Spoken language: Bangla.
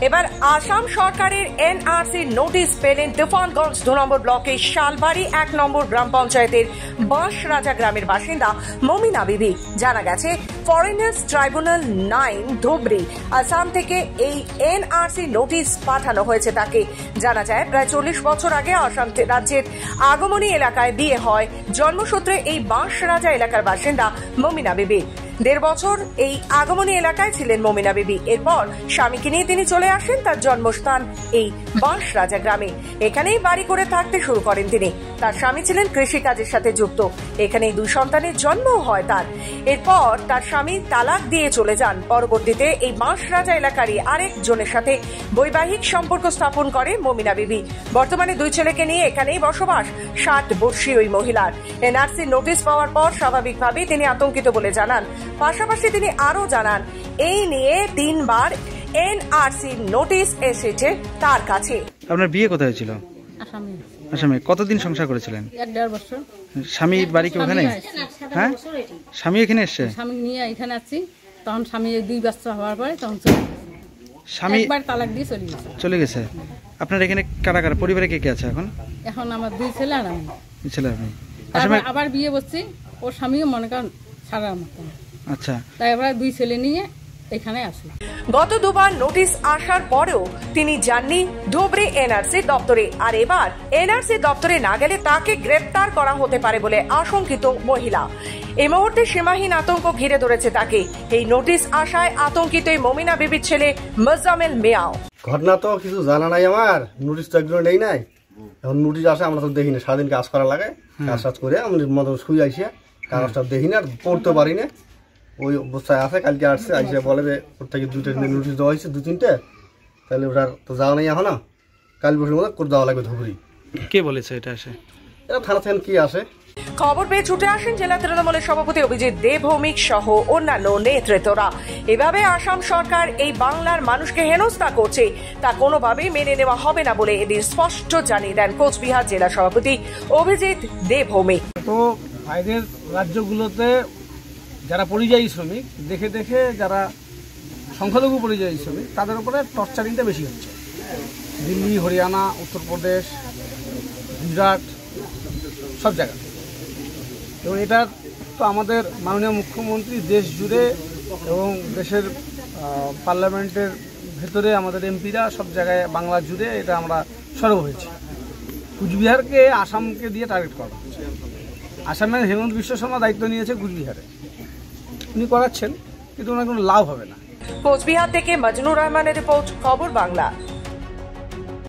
এবার আসাম সরকারের এনআরসি নোটিশ পেলেন তুফানগঞ্জ 2 নম্বর ব্লকের শালবাড়ি 1 নম্বর গ্রাম পঞ্চায়েতের বাঁশরাজা গ্রামের বাসিন্দা মমিনা বিবি। জানা গেছে ফরেনার্স ট্রাইব্যুনাল 9 ধুবড়ি আসাম থেকে এই এনআরসি নোটিশ পাঠানো হয়েছে তাকে। জানা যায় প্রায় 40 বছর আগে আসাম রাজ্যের আগমনী এলাকায় বিয়ে হয়। জন্মসূত্রে এই বাঁশরাজা এলাকার বাসিন্দা মমিনা বিবি। 1.5 বছর এই আগমনী এলাকায় ছিলেন মমিনা বিবি। এরপর স্বামীকে নিয়ে তিনি চলে আসেন তার জন্মস্থান এই বাঁশরাজা গ্রামে। এখানেই বাড়ি করে থাকতে শুরু করেন তিনি। তার স্বামী ছিলেন কৃষিকাজের সাথে যুক্ত। এখানেই 2 সন্তানের জন্মও হয় তার। এরপর তার স্বামী তালাক দিয়ে চলে যান। পরবর্তীতে এই বাঁশরাজা এলাকারই আরেকজনের সাথে বৈবাহিক সম্পর্ক স্থাপন করে মমিনা বিবি। বর্তমানে 2 ছেলেকে নিয়ে এখানেই বসবাস 60 বর্ষীয় ওই মহিলার। এনআরসি নোটিশ পাওয়ার পর স্বাভাবিকভাবেই তিনি আতঙ্কিত বলে জানান। পাশাপাশি তিনি আরও জানান এই নিয়ে 3 বার এনআরসি নোটিশ এসেছে তার কাছে। আপনার বিয়ে কোথায় ছিল? আসামে। আসামে। কতদিন সংসার করেছিলেন? 1.5 বছর। স্বামীর বাড়ি কি ওখানে? হ্যাঁ, স্বামী এখানে এসছে। স্বামী নিয়ে এখানে আছি। তখন স্বামী 2 বছর হওয়ার পরে তখন স্বামী একবার তালাক দিয়ে চলে গেছে। আপনার এখানে কারা কারা পরিবারে কে কে আছে এখন? এখন আমার 2 ছেলে আর আমি। 2 ছেলে আপনি? আবার বিয়ে করছি। ওর স্বামীও মনে করেন সারা মতো। আচ্ছা, তাই আবার 2 ছেলে নিয়ে এখানে আসি। গত 2 বার নোটিশ আসার পরেও তিনি যাননি ধুবড়ি এনআরসি দপ্তরে। আর এবার এনআরসি দপ্তরে না গেলে তাকে গ্রেপ্তার করা হতে পারে বলে আশঙ্কিত মহিলা। এই মুহূর্তে সীমাহীন আতঙ্ক ঘিরে ধরেছে তাকে। এই নোটিশ আসায় আতঙ্কিত মমিনা বিবির ছেলে মোজাম্মেল মিয়াও। ঘটনা তো কিছু জানা নাই আমার, নোটিশ তো একজন নেই নাই। এখন নোটিশ আসে আমরা তো দেখি না, সারাদিন কাজ করা লাগে। কাজ করে আমি মতো শুয়ে আইসি, কাগজটা দেখি না, আর পড়তে পারি না। ওই অবস্থায় আছে। কালকে আসছে, আইসে বলে যে ওর থেকে 2টা নোটিশ দেওয়া হয়েছে, 2-3টে। তাহলে ওটার তো যাওয়া নেই এখন। কাল বছর মতো করে দেওয়া লাগবে ধুবড়ি। কে বলেছে এটা আসে? এটা থানা থেকে কি আসে। খবর পেয়ে ছুটে আসেন জেলা তৃণমূলের সভাপতি অভিজিৎ দে ভৌমিক সহ অন্যান্য নেতৃত্বরা। এভাবে আসাম সরকার এই বাংলার মানুষকে হেনস্থা করছে তা কোনোভাবেই মেনে নেওয়া হবে না বলে এদিন স্পষ্ট জানিয়ে দেন কোচবিহার জেলা সভাপতি অভিজিৎ দে ভৌমিক। তো বাইরের রাজ্যগুলোতে যারা পরিযায়ী শ্রমিক দেখে দেখে যারা সংখ্যালঘু পরিযায়ী শ্রমিক তাদের উপরে টর্চারিংটা বেশি হচ্ছে। দিল্লি, হরিয়ানা, উত্তরপ্রদেশ, গুজরাট সব জায়গায়। এবং এটা তো আমাদের মাননীয় মুখ্যমন্ত্রী দেশ জুড়ে এবং দেশের পার্লামেন্টের ভেতরে আমাদের এমপিরা সব জায়গায় বাংলা জুড়ে এটা আমরা সরব হয়েছি। কুচবিহারকে আসামকে দিয়ে টার্গেট করা হচ্ছে। আসামের হেমন্ত বিশ্ব শর্মা দায়িত্ব নিয়েছে কুচবিহারে, উনি করাচ্ছেন, কিন্তু ওনার কোনো লাভ হবে না। কোচবিহার থেকে মজনুর রহমানের রিপোর্ট, খবর বাংলা।